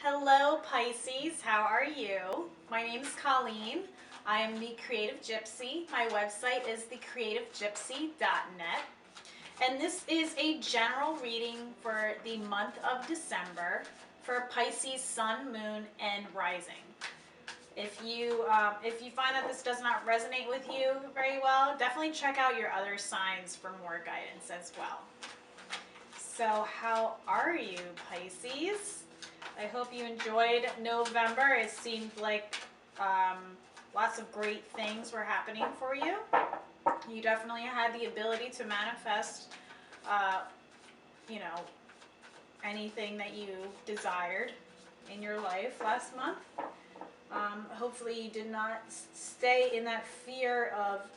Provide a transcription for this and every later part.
Hello Pisces, how are you? My name is Colleen. I am the Creative Gypsy. My website is thecreativegypsy.net. And this is a general reading for the month of December for Pisces Sun, Moon, and Rising. If you find that this does not resonate with you very well, definitely check out your other signs for more guidance as well. So how are you, Pisces? I hope you enjoyed November. It seemed like lots of great things were happening for you. You definitely had the ability to manifest, anything that you desired in your life last month. Hopefully you did not stay in that fear of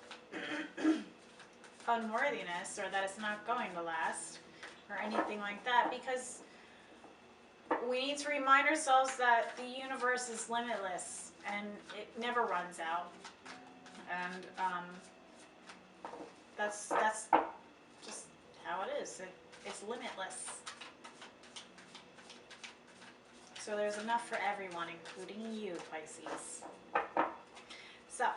unworthiness, or that it's not going to last, or anything like that, because we need to remind ourselves that the universe is limitless and it never runs out. And that's just how it is. It's limitless. So there's enough for everyone, including you, Pisces. So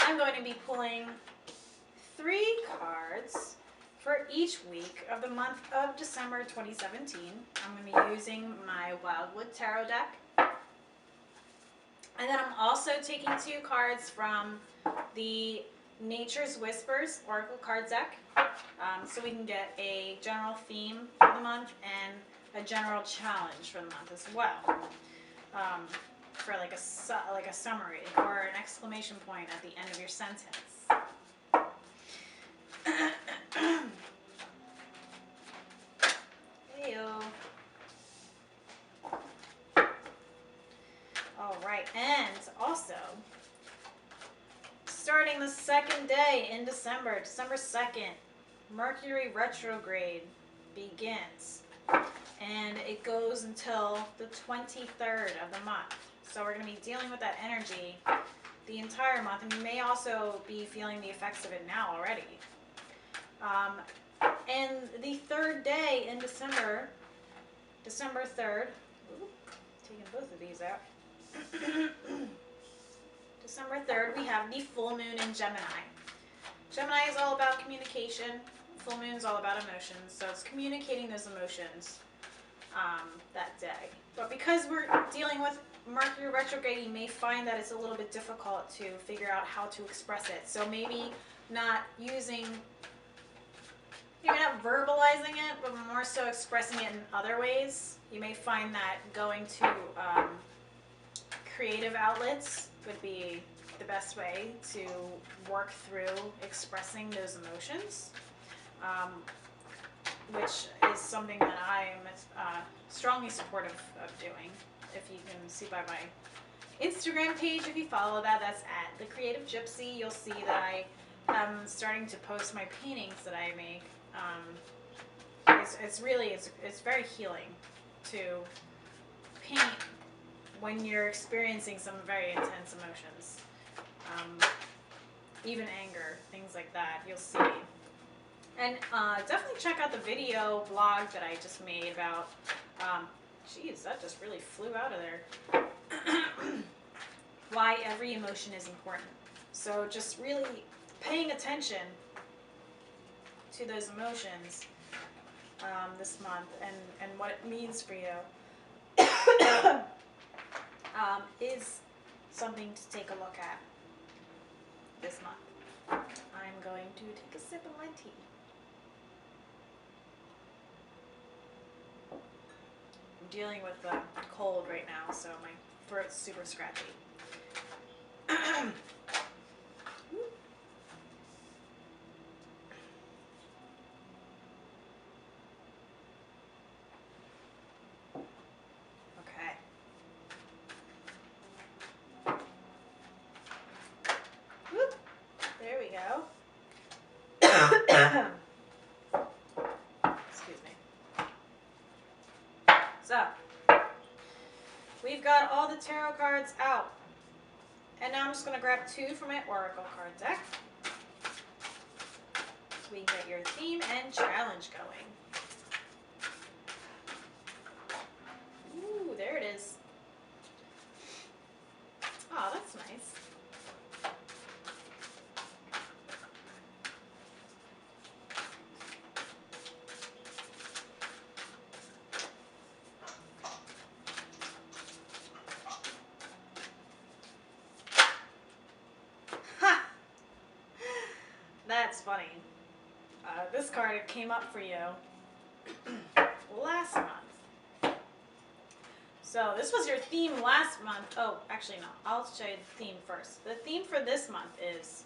I'm going to be pulling 3 cards for each week of the month of December 2017. I'm going to be using my Wildwood Tarot deck. And then I'm also taking 2 cards from the Nature's Whispers Oracle card deck. So we can get a general theme for the month and a general challenge for the month as well. For like a summary or an exclamation point at the end of your sentence. Heyo. Alright, and also, starting the 2nd day in December, December 2nd, Mercury retrograde begins. And it goes until the 23rd of the month. So we're going to be dealing with that energy the entire month. And you may also be feeling the effects of it now already. And the 3rd day in December, December 3rd, taking both of these out. December 3rd, we have the full moon in Gemini. Gemini is all about communication. Full moon is all about emotions. So it's communicating those emotions that day. But because we're dealing with Mercury retrograde, you may find that it's a little bit difficult to figure out how to express it. So maybe not verbalizing it, but more so expressing it in other ways. You may find that going to creative outlets would be the best way to work through expressing those emotions, which is something that I am strongly supportive of doing. If you can see by my Instagram page, if you follow that, that's at The Creative Gypsy. You'll see that I am starting to post my paintings that I make. It's very healing to paint when you're experiencing some very intense emotions, even anger, things like that. You'll see. And definitely check out the video blog that I just made about, geez, that just really flew out of there, why every emotion is important. So just really paying attention to those emotions this month and what it means for you is something to take a look at this month. I'm going to take a sip of my tea. I'm dealing with a cold right now, so my throat's super scratchy. Excuse me. So, we've got all the tarot cards out. And now I'm just going to grab 2 from my Oracle card deck, so we can get your theme and challenge going. card came up for you last month. So this was your theme last month. Oh, actually no, I'll show you the theme first. The theme for this month is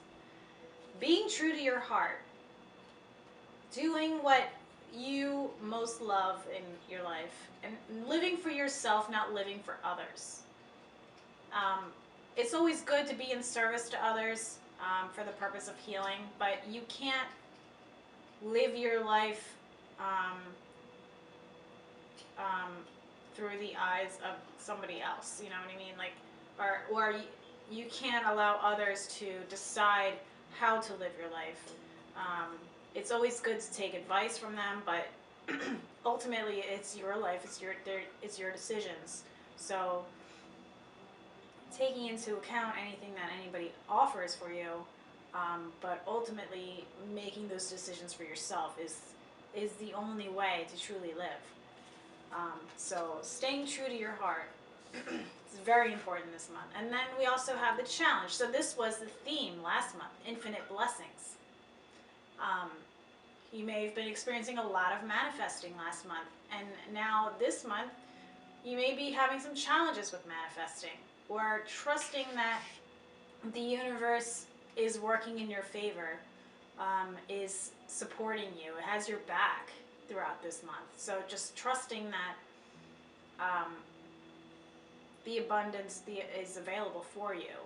being true to your heart. Doing what you most love in your life. And living for yourself, not living for others. It's always good to be in service to others for the purpose of healing, but you can't live your life through the eyes of somebody else, you know what I mean? Like, or you can't allow others to decide how to live your life. It's always good to take advice from them, but ultimately it's your life, it's your decisions. So taking into account anything that anybody offers for you, but ultimately making those decisions for yourself is the only way to truly live. So staying true to your heart is very important this month. And then we also have the challenge. So this was the theme last month, infinite blessings. You may have been experiencing a lot of manifesting last month, and now this month you may be having some challenges with manifesting, or trusting that the universe is working in your favor, is supporting you, it has your back throughout this month. So just trusting that the abundance is available for you.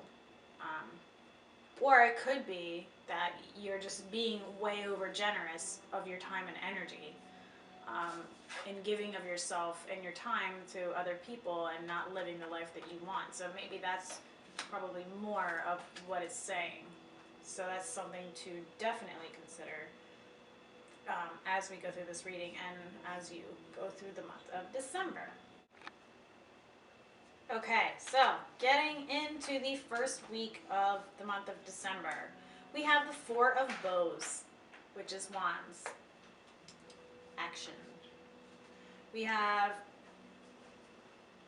Or it could be that you're just being way over generous of your time and energy in giving of yourself and your time to other people and not living the life that you want. So maybe that's probably more of what it's saying. So that's something to definitely consider as we go through this reading and as you go through the month of December. Okay, so getting into the first week of the month of December, we have the Four of Bows, which is Wands. Action. We have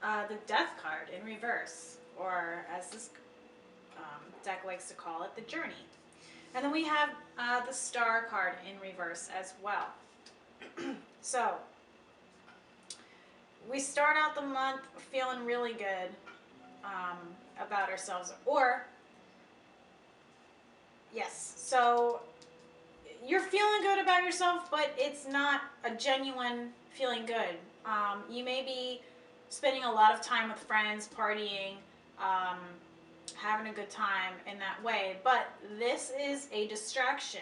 the Death card in reverse, or as this deck likes to call it, the Journey. And then we have the Star card in reverse as well. So we start out the month feeling really good about ourselves, or yes, so you're feeling good about yourself, but it's not a genuine feeling good. You may be spending a lot of time with friends, partying, having a good time in that way, but this is a distraction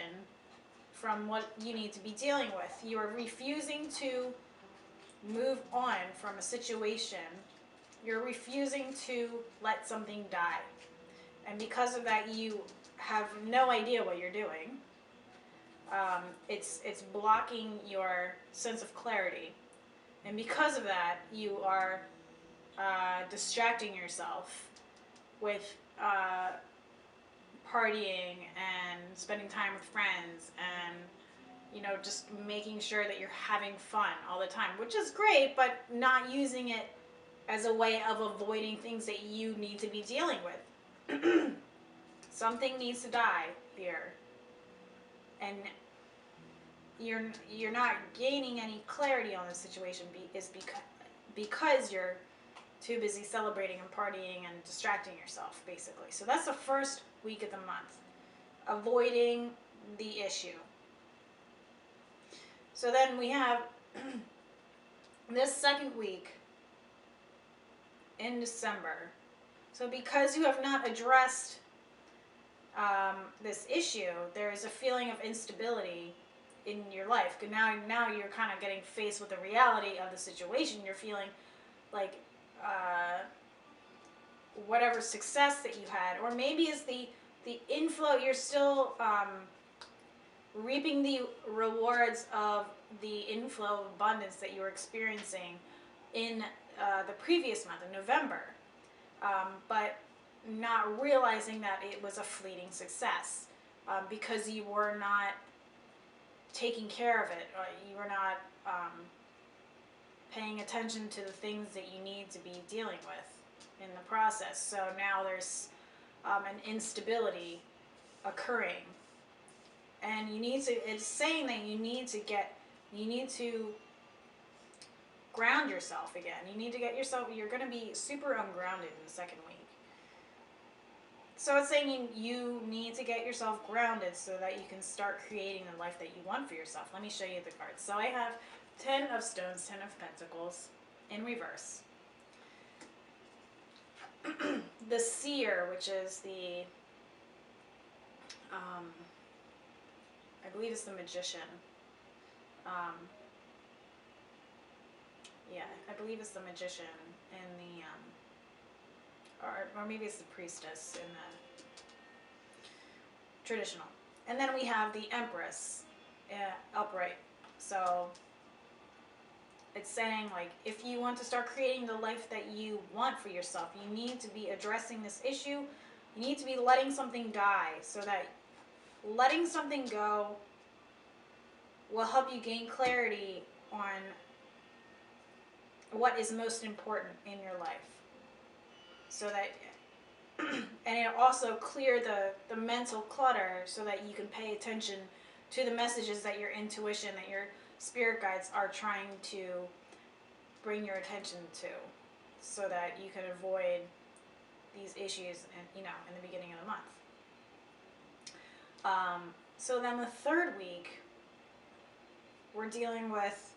from what you need to be dealing with. You are refusing to move on from a situation. You're refusing to let something die. And because of that, you have no idea what you're doing. It's blocking your sense of clarity. And because of that, you are distracting yourself with partying and spending time with friends and, you know, just making sure that you're having fun all the time, which is great, but not using it as a way of avoiding things that you need to be dealing with. Something needs to die here. And you're not gaining any clarity on the situation because you're too busy celebrating and partying and distracting yourself, basically. So that's the first week of the month. Avoiding the issue. So then we have this second week in December. So because you have not addressed this issue, there is a feeling of instability in your life. Now you're kind of getting faced with the reality of the situation. You're feeling like whatever success that you had, or maybe it's the inflow, you're still reaping the rewards of the inflow of abundance that you were experiencing in the previous month, in November, but not realizing that it was a fleeting success because you were not taking care of it, or you were not paying attention to the things that you need to be dealing with in the process. So now there's an instability occurring, And you need to, it's saying that you need to ground yourself again. You need to get yourself, you're going to be super ungrounded in the second week. So it's saying you need to get yourself grounded so that you can start creating the life that you want for yourself. Let me show you the cards. So I have 10 of Stones, 10 of Pentacles in reverse. The Seer, which is the, I believe it's the Magician. Yeah, I believe it's the Magician in the, or maybe it's the Priestess in the traditional. And then we have the Empress upright. So it's saying, like, if you want to start creating the life that you want for yourself, you need to be addressing this issue. You need to be letting something die, so that letting something go will help you gain clarity on what is most important in your life. So that, and it also clear the mental clutter so that you can pay attention to the messages that your intuition, that your spirit guides are trying to bring your attention to, so that you can avoid these issues, and in the beginning of the month. So then the third week, we're dealing with,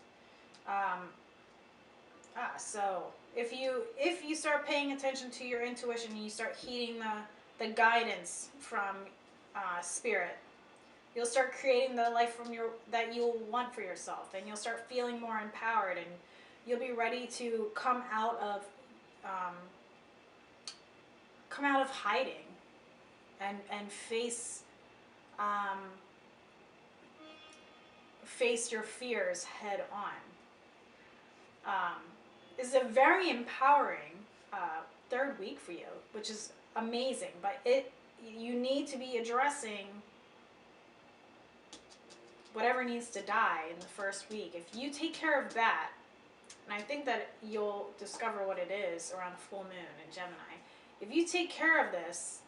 so if you start paying attention to your intuition and you start heeding the guidance from spirit, you'll start creating the life that you'll want for yourself, and you'll start feeling more empowered, and you'll be ready to come out of hiding and face your fears head on. This is a very empowering third week for you, which is amazing. But you need to be addressing whatever needs to die in the first week. If you take care of that, and I think that you'll discover what it is around the full moon in Gemini. If you take care of this,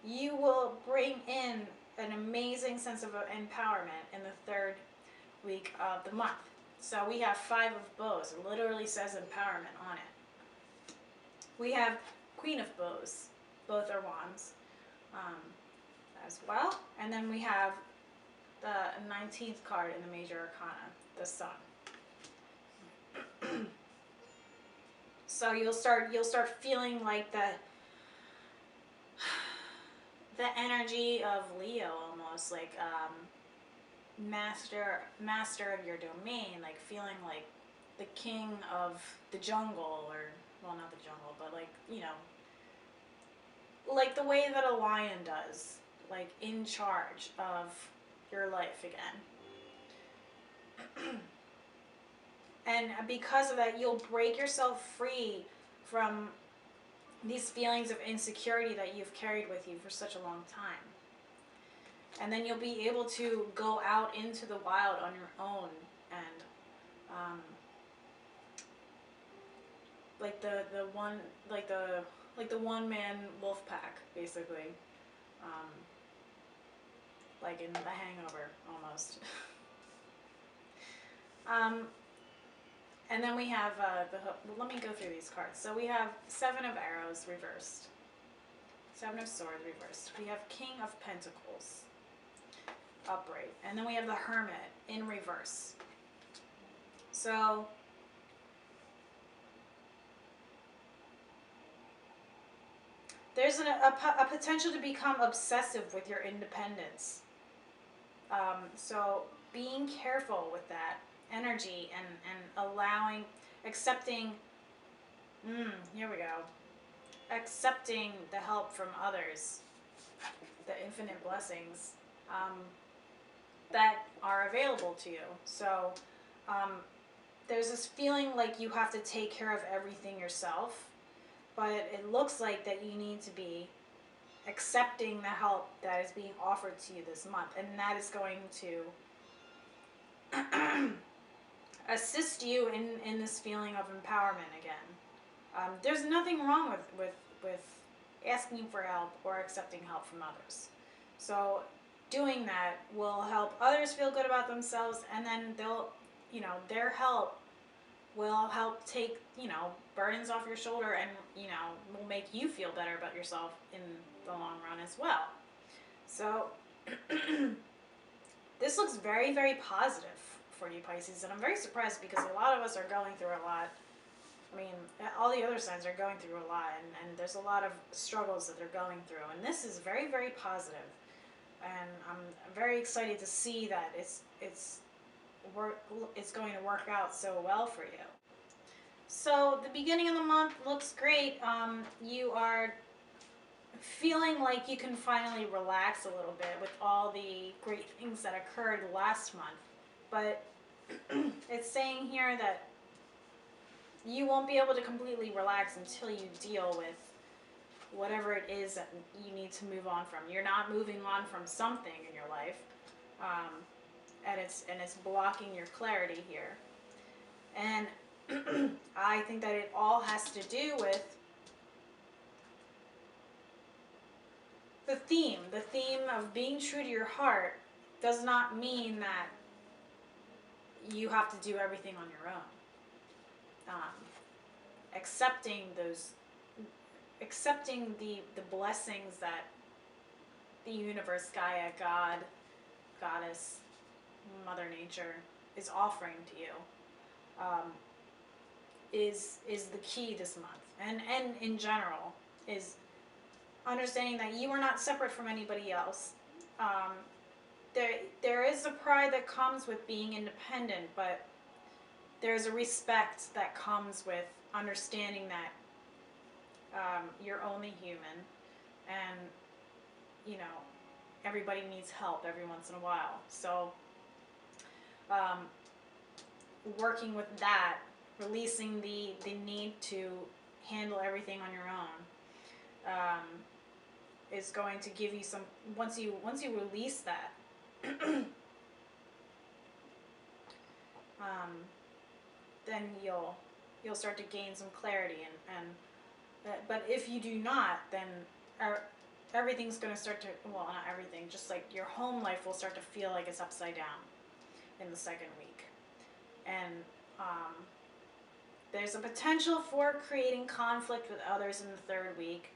you will bring in an amazing sense of empowerment in the third week of the month. So we have 5 of Bows. It literally says empowerment on it. We have Queen of Bows. Both are wands as well. And then we have the 19th card in the Major Arcana, the Sun. So you'll start feeling like the energy of Leo, almost like master of your domain, like feeling like the king of the jungle, or, well, not the jungle, but like, like the way that a lion does, like in charge of your life again. And because of that, you'll break yourself free from these feelings of insecurity that you've carried with you for such a long time. And then you'll be able to go out into the wild on your own, and like the one-man wolf pack, basically, like in The Hangover almost. And then we have let me go through these cards. So we have 7 of Arrows reversed, 7 of Swords reversed. We have King of Pentacles upright, and then we have the Hermit in reverse. So there's a potential to become obsessive with your independence. So being careful with that energy, and accepting, here we go, accepting the help from others, the infinite blessings that are available to you. So there's this feeling like you have to take care of everything yourself, but it looks like that you need to be accepting the help that is being offered to you this month, and that is going to assist you in this feeling of empowerment again. There's nothing wrong with asking for help or accepting help from others. So doing that will help others feel good about themselves, and then they'll, you know, their help will help take, you know, burdens off your shoulder, and, you know, will make you feel better about yourself in the long run as well. So this looks very, very positive for you, Pisces, and I'm very surprised because a lot of us are going through a lot. I mean, all the other signs are going through a lot, and there's a lot of struggles that they're going through, and this is very, very positive. And I'm very excited to see that it's going to work out so well for you. So the beginning of the month looks great. You are feeling like you can finally relax a little bit with all the great things that occurred last month. But it's saying here that you won't be able to completely relax until you deal with whatever it is that you need to move on from. You're not moving on from something in your life, and it's blocking your clarity here. And I think that it all has to do with the theme. The theme of being true to your heart does not mean that you have to do everything on your own. Accepting the blessings that the universe, Gaia, God, Goddess, Mother Nature is offering to you is the key this month, and in general, is understanding that you are not separate from anybody else. There is a pride that comes with being independent, but there's a respect that comes with understanding that you're only human, and, you know, everybody needs help every once in a while. So working with that, releasing the need to handle everything on your own, is going to give you some, once you release that, then you'll start to gain some clarity, but if you do not, then everything's going to start to, well, not everything, just like your home life will start to feel like it's upside down in the second week. And there's a potential for creating conflict with others in the third week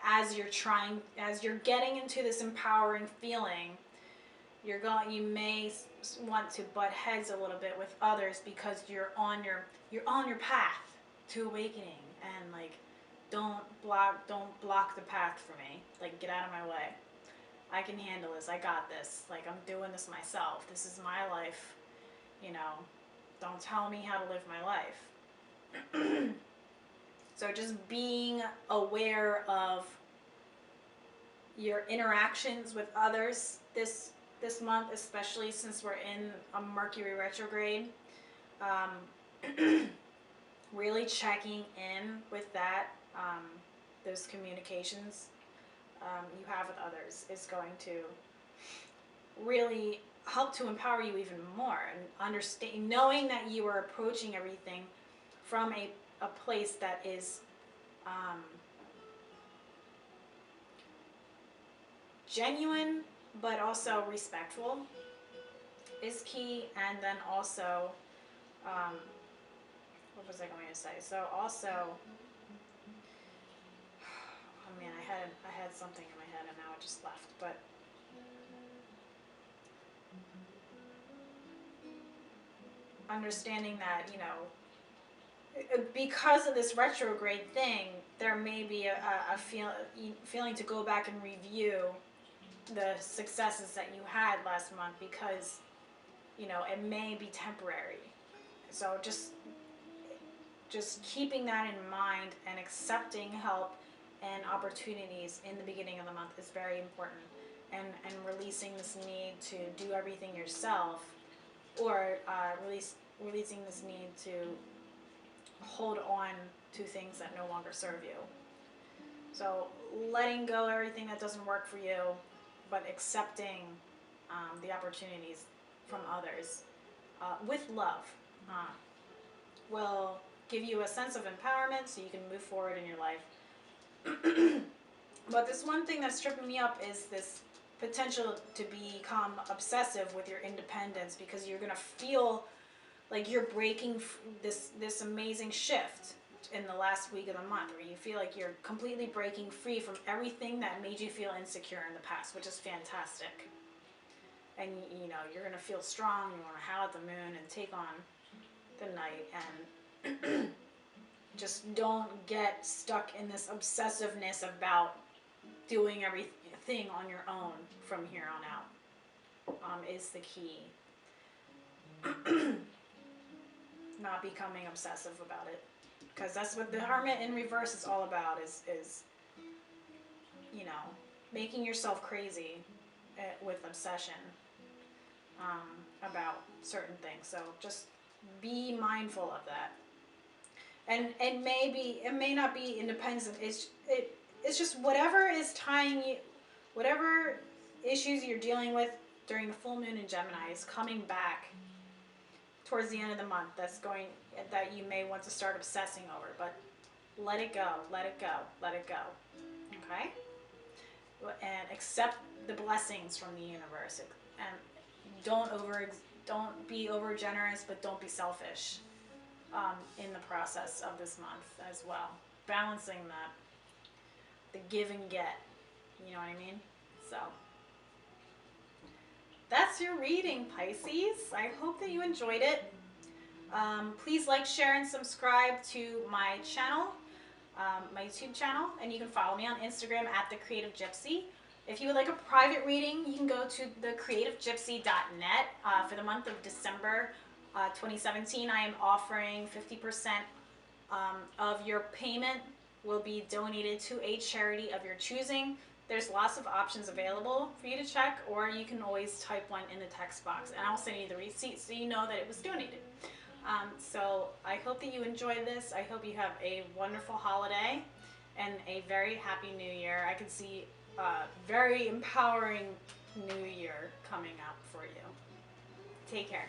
as you're getting into this empowering feeling. You may want to butt heads a little bit with others because you're on your path to awakening, and like, don't block the path for me. Like, get out of my way. I can handle this. I got this. Like, I'm doing this myself. This is my life. You know, don't tell me how to live my life. So just being aware of your interactions with others this month, especially since we're in a Mercury retrograde. Really checking in with that, those communications you have with others is going to really help to empower you even more, and understand, knowing that you are approaching everything from a place that is genuine but also respectful is key. And then also, what was I going to say? So also, oh man, I had something in my head and now it just left. But understanding that, you know, because of this retrograde thing, there may be a feeling to go back and review the successes that you had last month, because, you know, it may be temporary. So just keeping that in mind and accepting help and opportunities in the beginning of the month is very important, and releasing this need to do everything yourself, or releasing this need to hold on to things that no longer serve you. So letting go everything that doesn't work for you, but accepting the opportunities from others with love will give you a sense of empowerment so you can move forward in your life. But this one thing that's tripping me up is this potential to become obsessive with your independence, because you're going to feel like you're breaking this amazing shift in the last week of the month, where you feel like you're completely breaking free from everything that made you feel insecure in the past, which is fantastic. And you know, you're going to feel strong, you want to howl at the moon and take on the night, and just don't get stuck in this obsessiveness about doing everything on your own from here on out, is the key. Not becoming obsessive about it, because that's what the Hermit in reverse is all about, is you know, making yourself crazy with obsession about certain things. So just be mindful of that. And it may not be independence. It's just whatever is tying you, whatever issues you're dealing with during the full moon in Gemini is coming back towards the end of the month. That you may want to start obsessing over, but let it go, let it go, let it go. Okay? And accept the blessings from the universe, and don't be over generous, but don't be selfish in the process of this month as well. Balancing the give and get, you know what I mean? So that's your reading, Pisces. I hope that you enjoyed it. Please like, share, and subscribe to my channel, my YouTube channel, and you can follow me on Instagram at The Creative Gypsy. If you would like a private reading, you can go to thecreativegypsy.net. For the month of December 2017, I am offering 50% of your payment will be donated to a charity of your choosing. There's lots of options available for you to check, or you can always type one in the text box, and I'll send you the receipt so you know that it was donated. So I hope that you enjoyed this. I hope you have a wonderful holiday and a very happy new year. I can see a very empowering new year coming up for you. Take care.